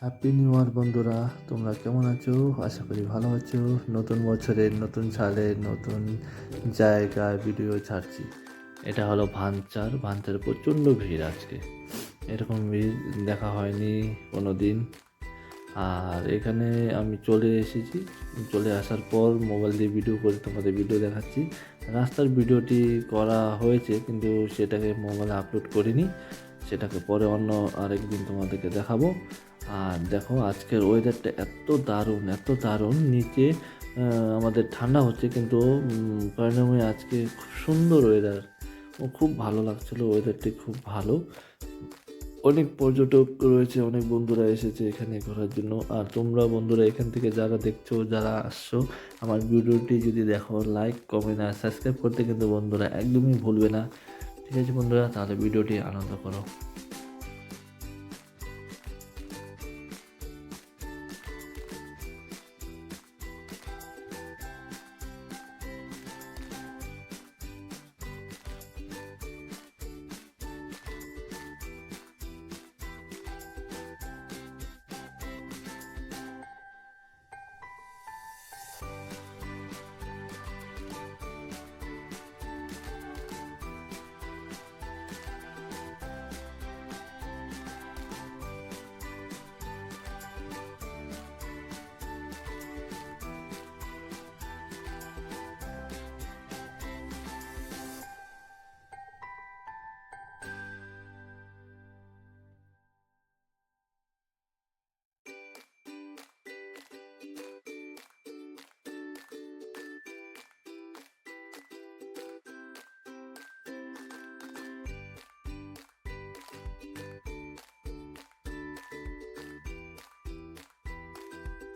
Happy new year বন্ধুরা, তোমরা কেমন আছো? আশা করি ভালো আছো। নতুন বছরের নতুন সালের নতুন জায়গায় ভিডিও ছাড়ছি। এটা হলো ভাঞ্চার প্রচণ্ড ভিড় আজকে। এরকম ভিড় দেখা হয়নি কোনো দিন। আর এখানে আমি চলে এসেছি। চলে আসার পর মোবাইল দিয়ে ভিডিও করে তোমাদের ভিডিও দেখাচ্ছি। রাস্তার ভিডিওটি করা হয়েছে, কিন্তু সেটাকে মোবাইলে আপলোড করিনি। সেটাকে পরে অন্য আরেকদিন তোমাদেরকে দেখাবো। আর দেখো, আজকের ওয়েদারটা এত দারুণ নিচে। আমাদের ঠান্ডা হচ্ছে, কিন্তু পরিণামে আজকে খুব সুন্দর ওয়েদার। খুব ভালো লাগছিলো, ওয়েদারটি খুব ভালো। অনেক পর্যটক রয়েছে, অনেক বন্ধুরা এসেছে এখানে ঘোরার জন্য। আর তোমরা বন্ধুরা এখান থেকে যারা দেখছো, যারা আসছো, আমার ভিডিওটি যদি দেখো, লাইক কমেন্ট আর সাবস্ক্রাইব করতে কিন্তু বন্ধুরা একদমই ভুলবে না। ঠিক আছে বন্ধুরা, তাহলে ভিডিওটি আনন্দ করো।